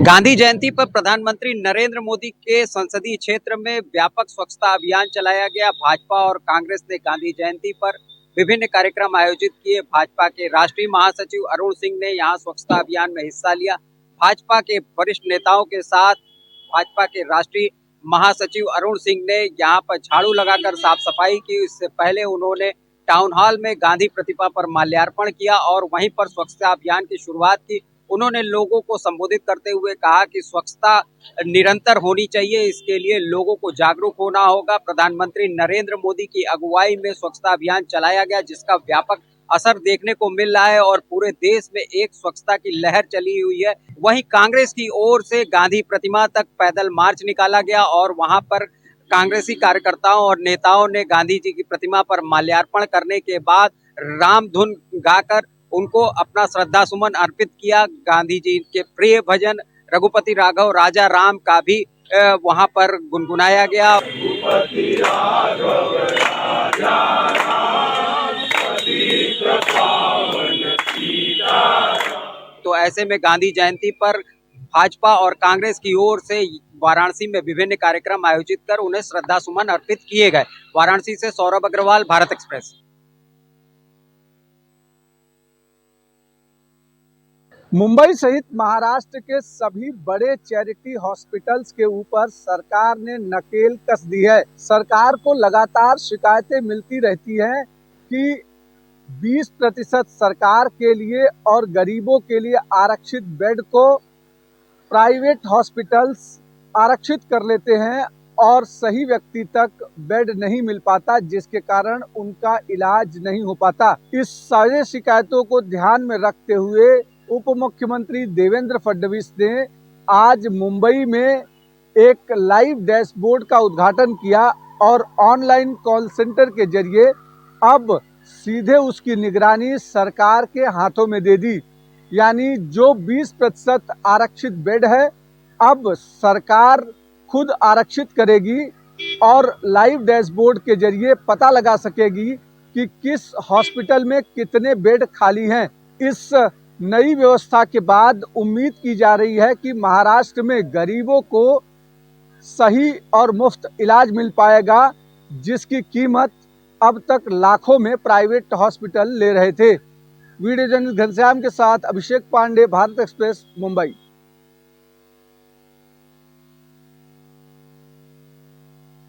गांधी जयंती पर प्रधानमंत्री नरेंद्र मोदी के संसदीय क्षेत्र में व्यापक स्वच्छता अभियान चलाया गया। भाजपा और कांग्रेस ने गांधी जयंती पर विभिन्न कार्यक्रम आयोजित किए। भाजपा के राष्ट्रीय महासचिव अरुण सिंह ने यहां स्वच्छता अभियान में हिस्सा लिया। भाजपा के वरिष्ठ नेताओं के साथ भाजपा के राष्ट्रीय महासचिव अरुण सिंह ने यहां पर झाड़ू लगाकर साफ सफाई की। इससे पहले उन्होंने टाउन हॉल में गांधी प्रतिमा पर माल्यार्पण किया और वहीं पर स्वच्छता अभियान की शुरुआत की। उन्होंने लोगों को संबोधित करते हुए कहा कि स्वच्छता निरंतर होनी चाहिए, इसके लिए लोगों को जागरूक होना होगा। प्रधानमंत्री नरेंद्र मोदी की अगुवाई में स्वच्छता अभियान चलाया गया, जिसका व्यापक असर देखने को मिल रहा है और पूरे देश में एक स्वच्छता की लहर चली हुई है। वहीं कांग्रेस की ओर से गांधी प्रतिमा तक पैदल मार्च निकाला गया और वहां पर कांग्रेसी कार्यकर्ताओं और नेताओं ने गांधी जी की प्रतिमा पर माल्यार्पण करने के बाद राम धुन गाकर उनको अपना श्रद्धा सुमन अर्पित किया। गांधी जी के प्रिय भजन रघुपति राघव राजा राम का भी वहां पर गुनगुनाया गया। रघुपति राघव राजा राम, पतित पावन सीताराम। तो ऐसे में गांधी जयंती पर भाजपा और कांग्रेस की ओर से वाराणसी में विभिन्न कार्यक्रम आयोजित कर उन्हें श्रद्धा सुमन अर्पित किए गए। वाराणसी से सौरभ अग्रवाल, भारत एक्सप्रेस। मुंबई सहित महाराष्ट्र के सभी बड़े चैरिटी हॉस्पिटल्स के ऊपर सरकार ने नकेल कस दी है। सरकार को लगातार शिकायतें मिलती रहती हैं कि 20% सरकार के लिए और गरीबों के लिए आरक्षित बेड को प्राइवेट हॉस्पिटल्स आरक्षित कर लेते हैं और सही व्यक्ति तक बेड नहीं मिल पाता, जिसके कारण उनका इलाज नहीं हो पाता। इस सारी शिकायतों को ध्यान में रखते हुए उप मुख्यमंत्री देवेंद्र फडणवीस ने आज मुंबई में एक लाइव डैशबोर्ड का उद्घाटन किया और ऑनलाइन कॉल सेंटर के जरिए अब सीधे उसकी निगरानी सरकार के हाथों में दे दी। यानी जो 20% आरक्षित बेड है अब सरकार खुद आरक्षित करेगी और लाइव डैशबोर्ड के जरिए पता लगा सकेगी कि किस हॉस्पिटल में कितने बेड खाली हैं। इस नई व्यवस्था के बाद उम्मीद की जा रही है कि महाराष्ट्र में गरीबों को सही और मुफ्त इलाज मिल पाएगा, जिसकी कीमत अब तक लाखों में प्राइवेट हॉस्पिटल ले रहे थे। वीडियो जर्नलिस्ट घनश्याम के साथ अभिषेक पांडे, भारत एक्सप्रेस, मुंबई।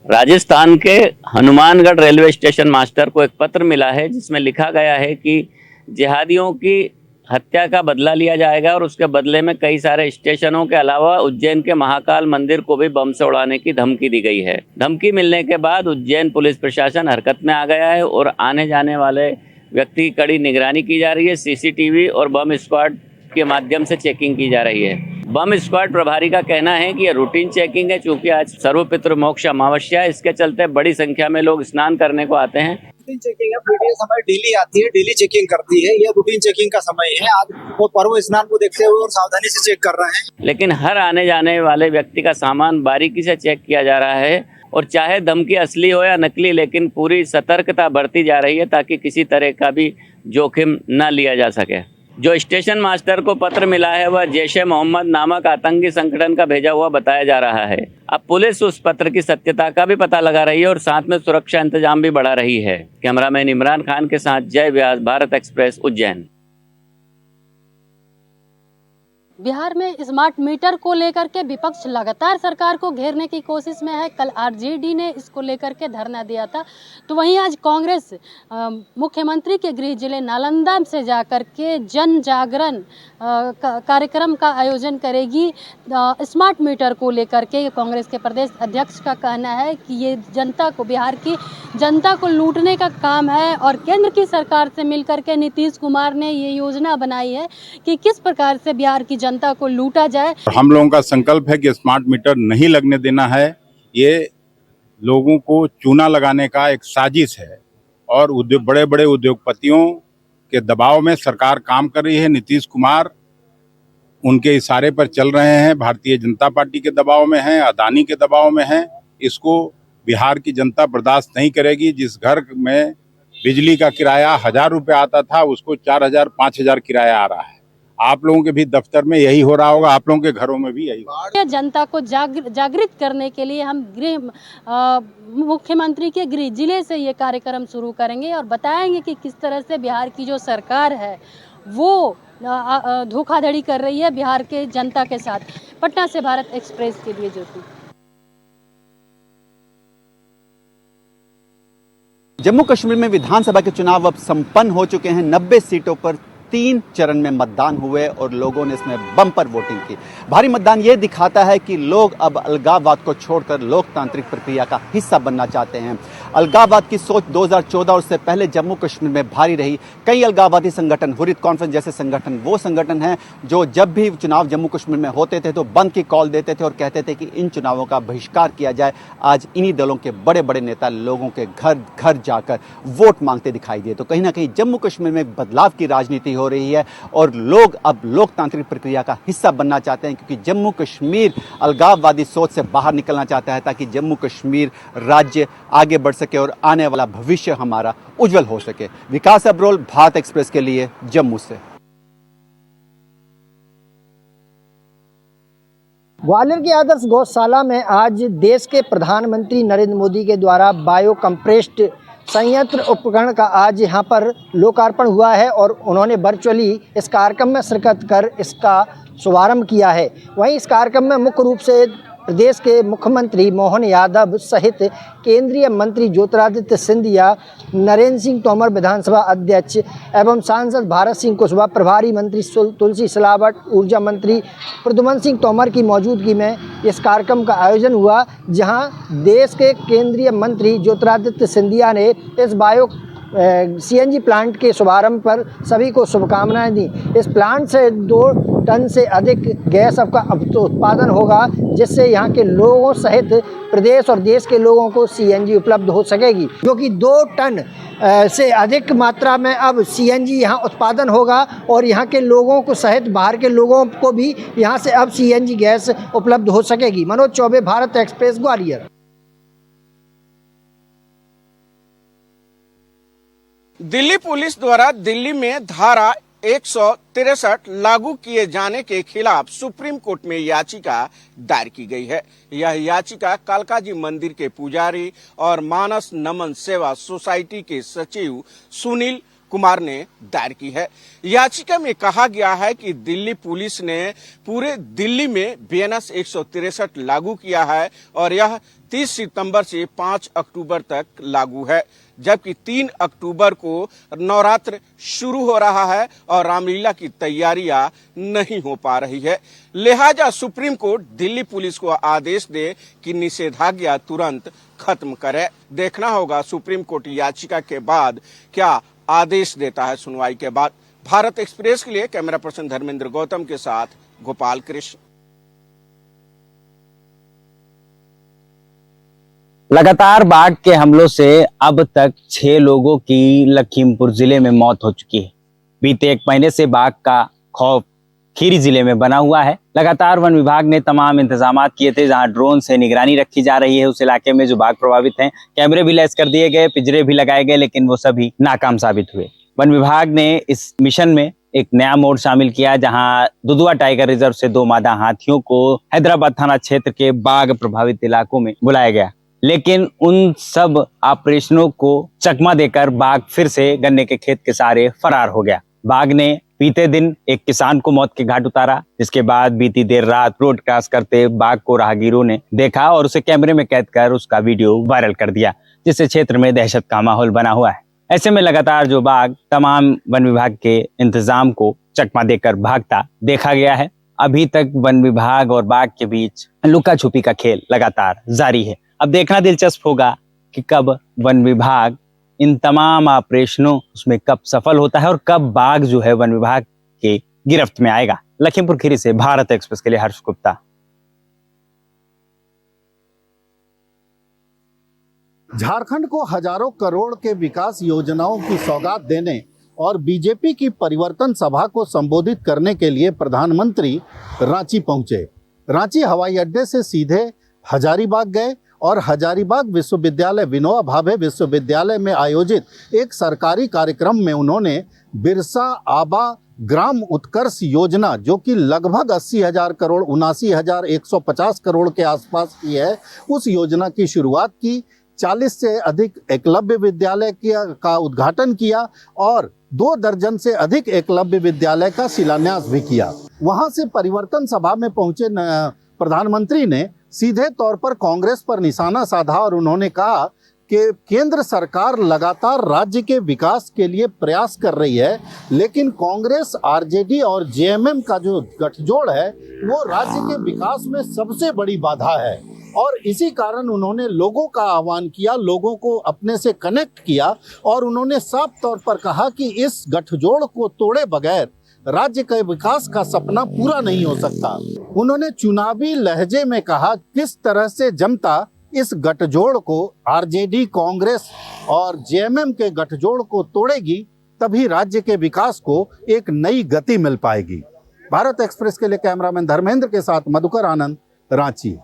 राजस्थान के हनुमानगढ़ रेलवे स्टेशन मास्टर को एक पत्र मिला है जिसमें लिखा गया है कि जिहादियों की हत्या का बदला लिया जाएगा और उसके बदले में कई सारे स्टेशनों के अलावा उज्जैन के महाकाल मंदिर को भी बम से उड़ाने की धमकी दी गई है। धमकी मिलने के बाद उज्जैन पुलिस प्रशासन हरकत में आ गया है और आने जाने वाले व्यक्ति की कड़ी निगरानी की जा रही है। सीसीटीवी और बम स्क्वाड के माध्यम से चेकिंग की जा रही है। बम स्क्वाड प्रभारी का कहना है कि यह रूटीन चेकिंग है, चूंकि आज सर्वपितृ मोक्ष अमावस्या है, इसके चलते बड़ी संख्या में लोग स्नान करने को आते हैं। रूटीन चेकिंग है, पीटीए समय डेली आती है, डेली चेकिंग करती है। ये रूटीन चेकिंग का समय है। आज वो पर्व स्नान को देखते हुए और सावधानी से चेक कर रहे हैं। लेकिन हर आने जाने वाले व्यक्ति का सामान बारीकी से चेक किया जा रहा है और चाहे धमकी असली हो या नकली, लेकिन पूरी सतर्कता बरती जा रही है ताकि किसी तरह का भी जोखिम न लिया जा सके। जो स्टेशन मास्टर को पत्र मिला है वह जैश-ए-मोहम्मद नामक आतंकी संगठन का भेजा हुआ बताया जा रहा है। अब पुलिस उस पत्र की सत्यता का भी पता लगा रही है और साथ में सुरक्षा इंतजाम भी बढ़ा रही है। कैमरामैन इमरान खान के साथ जय व्यास, भारत एक्सप्रेस, उज्जैन। बिहार में स्मार्ट मीटर को लेकर के विपक्ष लगातार सरकार को घेरने की कोशिश में है। कल आरजेडी ने इसको लेकर के धरना दिया था, तो वहीं आज कांग्रेस मुख्यमंत्री के गृह जिले नालंदा से जाकर के जन जागरण कार्यक्रम का आयोजन करेगी। स्मार्ट मीटर को लेकर के कांग्रेस के प्रदेश अध्यक्ष का कहना है कि ये जनता को, बिहार की जनता को लूटने का काम है और केंद्र की सरकार से मिलकर के नीतीश कुमार ने ये योजना बनाई है कि किस प्रकार से बिहार की जनता को लूटा जाए। हम लोगों का संकल्प है कि स्मार्ट मीटर नहीं लगने देना है। ये लोगों को चूना लगाने का एक साजिश है और बड़े बड़े उद्योगपतियों के दबाव में सरकार काम कर रही है। नीतीश कुमार उनके इशारे पर चल रहे हैं, भारतीय जनता पार्टी के दबाव में हैं, अदानी के दबाव में हैं। इसको बिहार की जनता बर्दाश्त नहीं करेगी। जिस घर में बिजली का किराया 1000 रुपये आता था उसको 4000 5000 किराया आ रहा है आप लोगों के भी दफ्तर में यही हो रहा होगा, आप लोगों के घरों में भी यही होगा। जनता को जागृत करने के लिए हम मुख्यमंत्री के गृह जिले से ये कार्यक्रम शुरू करेंगे और बताएंगे कि किस तरह से बिहार की जो सरकार है वो धोखाधड़ी कर रही है बिहार के जनता के साथ। पटना से भारत एक्सप्रेस के लिए ज्योति। जम्मू कश्मीर में विधानसभा के चुनाव अब संपन्न हो चुके हैं। 90 सीटों पर 3 चरण में मतदान हुए और लोगों ने इसमें बम्पर वोटिंग की। भारी मतदान ये दिखाता है कि लोग अब अलगाववाद को छोड़कर लोकतांत्रिक प्रक्रिया का हिस्सा बनना चाहते हैं। अलगाववाद की सोच 2014 और उससे पहले जम्मू कश्मीर में भारी रही। कई अलगाववादी संगठन, हुर्रियत कॉन्फ्रेंस जैसे संगठन वो संगठन हैं जो जब भी चुनाव जम्मू कश्मीर में होते थे तो बंद की कॉल देते थे और कहते थे कि इन चुनावों का बहिष्कार किया जाए। आज इन्हीं दलों के बड़े बड़े नेता लोगों के घर घर जाकर वोट मांगते दिखाई दिए। तो कहीं ना कहीं जम्मू कश्मीर में बदलाव की राजनीति हो रही है और लोग अब लोकतांत्रिक प्रक्रिया का हिस्सा बनना चाहते हैं, क्योंकि जम्मू कश्मीर अलगाववादी सोच से बाहर निकलना चाहता है ताकि जम्मू कश्मीर राज्य आगे बढ़ सके और आने वाला भविष्य हमारा उज्जवल हो सके। विकास अब्रोल, भारत एक्सप्रेस के लिए जम्मू से। ग्वालियर की आदर्श गौशाला में आज देश के प्रधानमंत्री नरेंद्र मोदी के द्वारा बायो कंप्रेस्ड संयंत्र उपकरण का आज यहाँ पर लोकार्पण हुआ है और उन्होंने वर्चुअली इस कार्यक्रम में शिरकत कर इसका शुभारंभ किया है। वहीं इस कार्यक्रम में मुख्य रूप से प्रदेश के मुख्यमंत्री मोहन यादव सहित केंद्रीय मंत्री ज्योतिरादित्य सिंधिया, नरेंद्र सिंह तोमर विधानसभा अध्यक्ष एवं सांसद भारत सिंह कुशवाहा, प्रभारी मंत्री तुलसी सिलावट, ऊर्जा मंत्री प्रद्युम्न सिंह तोमर की मौजूदगी में इस कार्यक्रम का आयोजन हुआ, जहां देश के केंद्रीय मंत्री ज्योतिरादित्य सिंधिया ने इस बायो CNG प्लांट के शुभारंभ पर सभी को शुभकामनाएं दी। इस प्लांट से 2 टन से अधिक गैस का उत्पादन होगा, जिससे यहाँ के लोगों सहित प्रदेश और देश के लोगों को CNG उपलब्ध हो सकेगी, क्योंकि 2 टन से अधिक मात्रा में अब CNG यहाँ उत्पादन होगा और यहाँ के लोगों को सहित बाहर के लोगों को भी यहाँ से अब CNG गैस उपलब्ध हो सकेगी। मनोज चौबे, भारत एक्सप्रेस, ग्वालियर। दिल्ली पुलिस द्वारा दिल्ली में धारा 163 लागू किए जाने के खिलाफ सुप्रीम कोर्ट में याचिका दायर की गई है। यह याचिका कालकाजी मंदिर के पुजारी और मानस नमन सेवा सोसाइटी के सचिव सुनील कुमार ने दायर की है। याचिका में कहा गया है कि दिल्ली पुलिस ने पूरे दिल्ली में BNS 163 लागू किया है और यह 30 सितंबर से 5 अक्टूबर तक लागू है, जबकि 3 अक्टूबर को नवरात्र शुरू हो रहा है और रामलीला की तैयारियां नहीं हो पा रही है। लिहाजा सुप्रीम कोर्ट दिल्ली पुलिस को आदेश दे कि निषेधाज्ञा तुरंत खत्म करे। देखना होगा सुप्रीम कोर्ट याचिका के बाद क्या आदेश देता है सुनवाई के बाद। भारत एक्सप्रेस के लिए कैमरा पर्सन धर्मेंद्र गौतम के साथ गोपाल कृष्ण। लगातार बाघ के हमलों से अब तक 6 लोगों की लखीमपुर जिले में मौत हो चुकी है। बीते 1 महीने से बाघ का खौफ खीरी जिले में बना हुआ है। लगातार वन विभाग ने तमाम इंतजाम किए थे, जहां ड्रोन से निगरानी रखी जा रही है उस इलाके में जो बाघ प्रभावित हैं। कैमरे भी लैस कर दिए गए, पिंजरे भी लगाए गए, लेकिन वो सभी नाकाम साबित हुए। वन विभाग ने इस मिशन में एक नया मोड शामिल किया, जहां दुधुआ टाइगर रिजर्व से 2 मादा हाथियों को हैदराबाद थाना क्षेत्र के बाघ प्रभावित इलाकों में बुलाया गया, लेकिन उन सब ऑपरेशनों को चकमा देकर बाघ फिर से गन्ने के खेत के सहारे फरार हो गया। बाघ ने बीते दिन एक किसान को मौत के घाट उतारा, जिसके बाद बीती देर रात रोड क्रॉस करते बाघ को राहगीरों ने देखा और उसे कैमरे में कैद कर उसका वीडियो वायरल कर दिया, जिससे क्षेत्र में दहशत का माहौल बना हुआ है। ऐसे में लगातार जो बाघ तमाम वन विभाग के इंतजाम को चकमा देकर भागता देखा गया है। अभी तक वन विभाग और बाघ के बीच लुका छुपी का खेल लगातार जारी है। अब देखना दिलचस्प होगा कि कब वन विभाग इन तमाम ऑपरेशनों उसमें कब सफल होता है और कब बाघ जो है वन विभाग के गिरफ्त में आएगा। लखीमपुर खीरी से भारत एक्सप्रेस के लिए हर्ष गुप्ता। झारखंड को हजारों करोड़ के विकास योजनाओं की सौगात देने और बीजेपी की परिवर्तन सभा को संबोधित करने के लिए प्रधानमंत्री रांची पहुंचे। रांची हवाई अड्डे से सीधे हजारीबाग गए और हजारीबाग विश्वविद्यालय विनोबा भावे विश्वविद्यालय में आयोजित एक सरकारी कार्यक्रम में उन्होंने बिरसा आबा ग्राम उत्कर्ष योजना, जो कि लगभग 80,000 करोड़ 79,150 करोड़ के आसपास की है, उस योजना की शुरुआत की। 40 से अधिक एकलव्य विद्यालय का उद्घाटन किया और 2 दर्जन से अधिक एकलव्य विद्यालय का शिलान्यास भी किया। वहां से परिवर्तन सभा में पहुंचे प्रधानमंत्री ने सीधे तौर पर कांग्रेस पर निशाना साधा और उन्होंने कहा कि केंद्र सरकार लगातार राज्य के विकास के लिए प्रयास कर रही है, लेकिन कांग्रेस, आरजेडी और जेएमएम का जो गठजोड़ है वो राज्य के विकास में सबसे बड़ी बाधा है। और इसी कारण उन्होंने लोगों का आह्वान किया, लोगों को अपने से कनेक्ट किया और उन्होंने साफ तौर पर कहा कि इस गठजोड़ को तोड़े बगैर राज्य के विकास का सपना पूरा नहीं हो सकता। उन्होंने चुनावी लहजे में कहा किस तरह से जनता इस गठजोड़ को, आरजेडी, कांग्रेस और जेएमएम के गठजोड़ को तोड़ेगी, तभी राज्य के विकास को एक नई गति मिल पाएगी। भारत एक्सप्रेस के लिए कैमरामैन धर्मेंद्र के साथ मधुकर आनंद, रांची।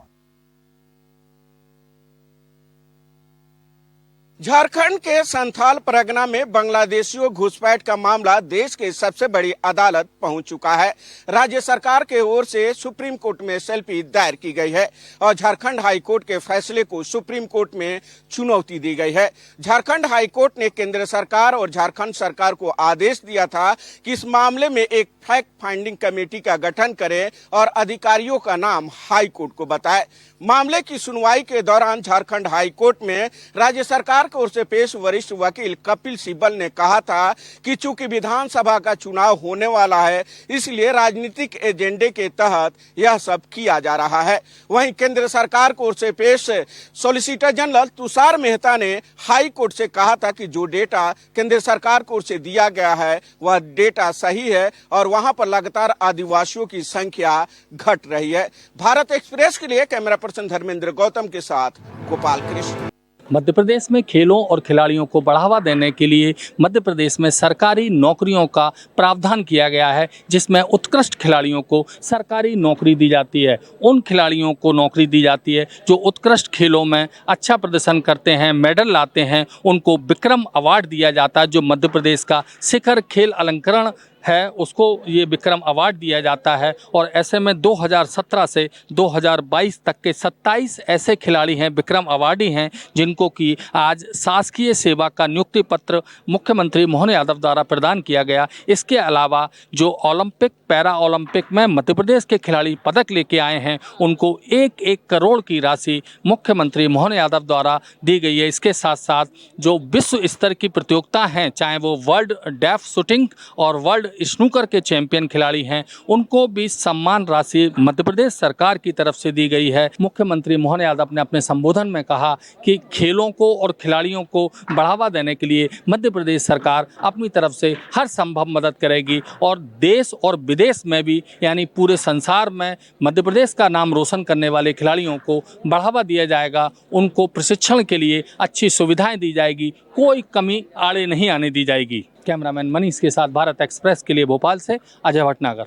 झारखंड के संथाल परगना में बांग्लादेशियों घुसपैठ का मामला देश की सबसे बड़ी अदालत पहुंच चुका है। राज्य सरकार के ओर से सुप्रीम कोर्ट में सेल्फी दायर की गई है और झारखंड हाई कोर्ट के फैसले को सुप्रीम कोर्ट में चुनौती दी गई है। झारखंड हाई कोर्ट ने केंद्र सरकार और झारखंड सरकार को आदेश दिया था कि इस मामले में एक फैक्ट फाइंडिंग कमेटी का गठन करें और अधिकारियों का नाम हाई कोर्ट को बताए। मामले की सुनवाई के दौरान झारखंड हाई कोर्ट में राज्य सरकार की ओर से पेश वरिष्ठ वकील कपिल सिब्बल ने कहा था कि चूंकि विधानसभा का चुनाव होने वाला है, इसलिए राजनीतिक एजेंडे के तहत यह सब किया जा रहा है। वहीं केंद्र सरकार की ओर से पेश सॉलिसिटर जनरल तुषार मेहता ने हाई कोर्ट से कहा था कि जो डेटा केंद्र सरकार की ओर से दिया गया है वह डेटा सही है और वहां पर लगातार आदिवासियों की संख्या घट रही है। भारत एक्सप्रेस के लिए कैमरा पर्सन धर्मेंद्र गौतम के साथ गोपाल कृष्ण। मध्य प्रदेश में खेलों और खिलाड़ियों को बढ़ावा देने के लिए मध्य प्रदेश में सरकारी नौकरियों का प्रावधान किया गया है, जिसमें उत्कृष्ट खिलाड़ियों को सरकारी नौकरी दी जाती है। उन खिलाड़ियों को नौकरी दी जाती है जो उत्कृष्ट खेलों में अच्छा प्रदर्शन करते हैं, मेडल लाते हैं, उनको विक्रम अवार्ड दिया जाता है। जो मध्य प्रदेश का शिखर खेल अलंकरण है उसको ये विक्रम अवार्ड दिया जाता है। और ऐसे में 2017 से 2022 तक के 27 ऐसे खिलाड़ी हैं, विक्रम अवार्डी हैं, जिनको कि आज शासकीय सेवा का नियुक्ति पत्र मुख्यमंत्री मोहन यादव द्वारा प्रदान किया गया। इसके अलावा जो ओलंपिक, पैरा ओलंपिक में मध्य प्रदेश के खिलाड़ी पदक लेके आए हैं, उनको 1-1 करोड़ की राशि मुख्यमंत्री मोहन यादव द्वारा दी गई है। इसके साथ साथ जो विश्व स्तर की प्रतियोगिता हैं, चाहे वो वर्ल्ड डेफ शूटिंग और वर्ल्ड स्नूकर के चैंपियन खिलाड़ी हैं, उनको भी सम्मान राशि मध्य प्रदेश सरकार की तरफ से दी गई है। मुख्यमंत्री मोहन यादव ने अपने संबोधन में कहा कि खेलों को और खिलाड़ियों को बढ़ावा देने के लिए मध्य प्रदेश सरकार अपनी तरफ से हर संभव मदद करेगी और देश और विदेश में भी, यानी पूरे संसार में मध्य प्रदेश का नाम रोशन करने वाले खिलाड़ियों को बढ़ावा दिया जाएगा। उनको प्रशिक्षण के लिए अच्छी सुविधाएं दी जाएगी, कोई कमी आड़े नहीं आने दी जाएगी। कैमरामैन मनीष के साथ भारत एक्सप्रेस के लिए भोपाल से अजय भटनागर।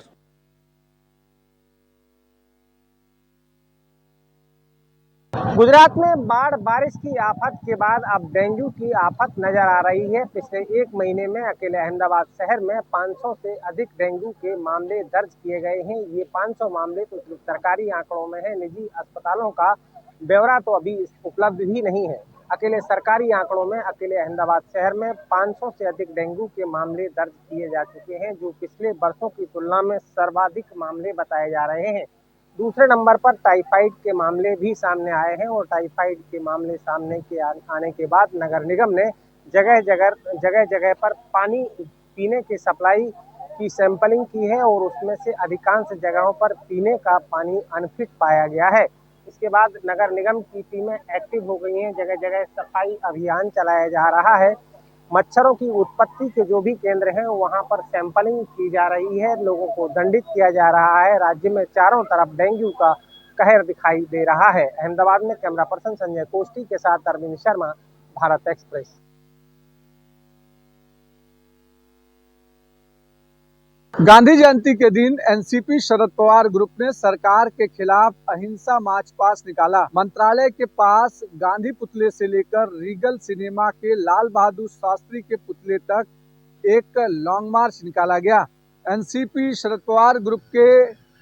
गुजरात में बाढ़ बारिश की आफत के बाद अब डेंगू की आफत नजर आ रही है। पिछले 1 महीने में अकेले अहमदाबाद शहर में 500 से अधिक डेंगू के मामले दर्ज किए गए हैं। ये 500 मामले तो सिर्फ सरकारी आंकड़ों में है, निजी अस्पतालों का ब्यौरा तो अभी उपलब्ध ही नहीं है। अकेले सरकारी आंकड़ों में अकेले अहमदाबाद शहर में 500 से अधिक डेंगू के मामले दर्ज किए जा चुके हैं, जो पिछले वर्षों की तुलना में सर्वाधिक मामले बताए जा रहे हैं। दूसरे नंबर पर टाइफाइड के मामले भी सामने आए हैं और टाइफाइड के मामले सामने के आने के बाद नगर निगम ने जगह जगह पर पानी पीने की सप्लाई की सैंपलिंग की है और उसमें से अधिकांश जगहों पर पीने का पानी अनफिट पाया गया है। इसके बाद नगर निगम की टीमें एक्टिव हो गई हैं, जगह जगह सफाई अभियान चलाया जा रहा है। मच्छरों की उत्पत्ति के जो भी केंद्र हैं वहां पर सैंपलिंग की जा रही है, लोगों को दंडित किया जा रहा है। राज्य में चारों तरफ डेंगू का कहर दिखाई दे रहा है। अहमदाबाद में कैमरा पर्सन संजय कोष्टी के साथ अरविंद शर्मा, भारत एक्सप्रेस। गांधी जयंती के दिन एनसीपी शरद पवार ग्रुप ने सरकार के खिलाफ अहिंसा मार्च पास्ट निकाला। मंत्रालय के पास गांधी पुतले से लेकर रीगल सिनेमा के लाल बहादुर शास्त्री के पुतले तक एक लॉन्ग मार्च निकाला गया। एनसीपी शरद पवार ग्रुप के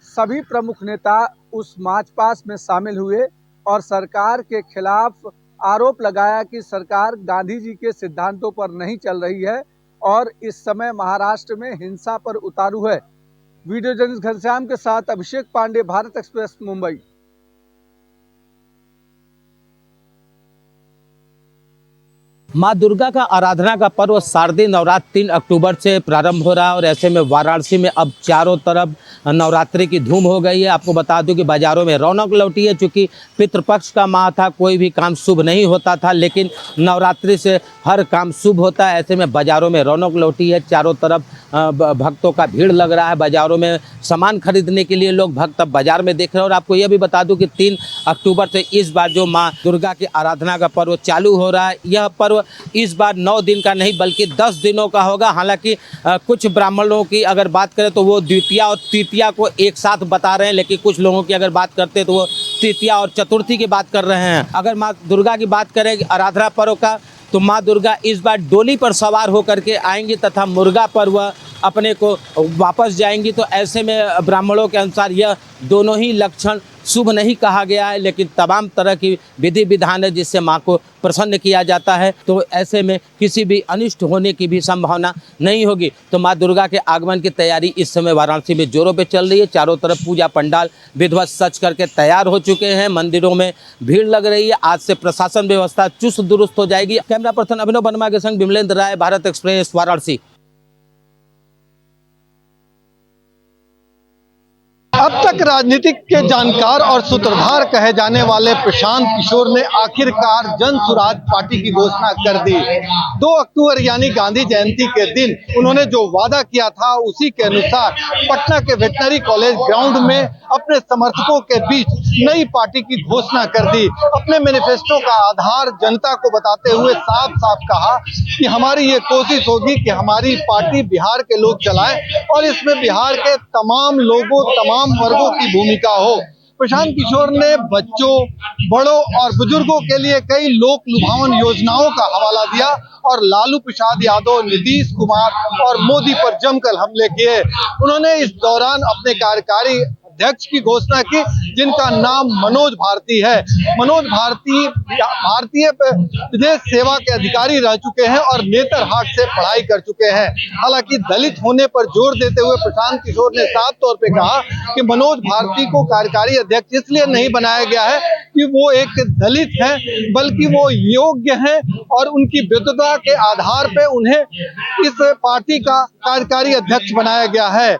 सभी प्रमुख नेता उस मार्च पास्ट में शामिल हुए और सरकार के खिलाफ आरोप लगाया कि सरकार गांधी जी के सिद्धांतों पर नहीं चल रही है और इस समय महाराष्ट्र में हिंसा पर उतारू है। वीडियो जर्नलिस्ट घनश्याम के साथ अभिषेक पांडे, भारत एक्सप्रेस, मुंबई। माँ दुर्गा का आराधना का पर्व शारदीय नवरात्र 3 अक्टूबर से प्रारंभ हो रहा है और ऐसे में वाराणसी में अब चारों तरफ नवरात्रि की धूम हो गई है। आपको बता दूं कि बाज़ारों में रौनक लौटी है, चूँकि पितृपक्ष का माह था, कोई भी काम शुभ नहीं होता था, लेकिन नवरात्रि से हर काम शुभ होता है। ऐसे में बाज़ारों में रौनक लौटी है, चारों तरफ भक्तों का भीड़ लग रहा है। बाज़ारों में सामान खरीदने के लिए लोग भक्त अब बाज़ार में देख रहे हैं। और आपको यह भी बता दूं कि 3 अक्टूबर से इस बार जो माँ दुर्गा की आराधना का पर्व चालू हो रहा है, यह पर्व इस बार 9 दिन का नहीं बल्कि 10 दिनों का होगा। हालांकि कुछ ब्राह्मणों की अगर बात करें तो वो द्वितीया और तृतीया को एक साथ बता रहे हैं, लेकिन कुछ लोगों की अगर बात करते हैं तो वो तृतीया और चतुर्थी की बात कर रहे हैं। अगर माँ दुर्गा की बात करें आराधना पर्व का, तो माँ दुर्गा इस बार डोली पर सवार होकर के आएंगी तथा मुर्गा पर वह अपने को वापस जाएंगी। तो ऐसे में ब्राह्मणों के अनुसार यह दोनों ही लक्षण शुभ नहीं कहा गया है, लेकिन तमाम तरह की विधि विधान है जिससे माँ को प्रसन्न किया जाता है। तो ऐसे में किसी भी अनिष्ट होने की भी संभावना नहीं होगी। तो माँ दुर्गा के आगमन की तैयारी इस समय वाराणसी में जोरों पे चल रही है। चारों तरफ पूजा पंडाल विधिवत सज करके तैयार हो चुके हैं, मंदिरों में भीड़ लग रही है। आज से प्रशासन व्यवस्था चुस्त दुरुस्त हो जाएगी। कैमरा पर्सन अभिनव वर्मा के संग विमलेंद्र राय, भारत एक्सप्रेस, वाराणसी। अब तक राजनीतिक के जानकार और सूत्रधार कहे जाने वाले प्रशांत किशोर ने आखिरकार जन सुराज पार्टी की घोषणा कर दी। 2 अक्टूबर यानी गांधी जयंती के दिन उन्होंने जो वादा किया था उसी के अनुसार पटना के वेटनरी कॉलेज ग्राउंड में अपने समर्थकों के बीच नई पार्टी की घोषणा कर दी। अपने मैनिफेस्टो का आधार जनता को बताते हुए साफ साफ कहा कि हमारी ये कोशिश होगी कि हमारी पार्टी बिहार के लोग चलाएं और इसमें बिहार के तमाम लोगों, तमाम वर्गों की भूमिका हो। प्रशांत किशोर ने बच्चों, बड़ों और बुजुर्गों के लिए कई लोक लुभावन योजनाओं का हवाला दिया और लालू प्रसाद यादव, नीतीश कुमार और मोदी पर जमकर हमले किए। उन्होंने इस दौरान अपने कार्यकारी अध्यक्ष की घोषणा की जिनका नाम मनोज भारती है। मनोज भारती भारतीय विदेश सेवा के अधिकारी रह चुके हैं और नेतरहाट से पढ़ाई कर चुके हैं। हालांकि दलित होने पर जोर देते हुए प्रशांत किशोर ने साफ तौर पे कहा कि मनोज भारती को कार्यकारी अध्यक्ष इसलिए नहीं बनाया गया है कि वो एक दलित हैं, बल्कि वो योग्य हैं और उनकी विद्वता के आधार पे उन्हें इस पार्टी का कार्यकारी अध्यक्ष बनाया गया है।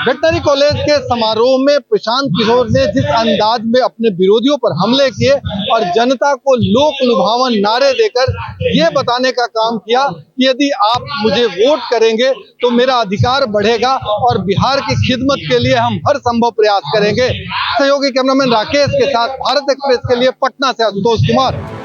वेटनरी कॉलेज के समारोह में प्रशांत किशोर ने जिस अंदाज में अपने विरोधियों पर हमले किए और जनता को लोक लुभावन नारे देकर ये बताने का काम किया कि यदि आप मुझे वोट करेंगे तो मेरा अधिकार बढ़ेगा और बिहार की खिदमत के लिए हम हर संभव प्रयास करेंगे। सहयोगी कैमरामैन राकेश के साथ भारत एक्सप्रेस के लिए पटना से आशुतोष कुमार।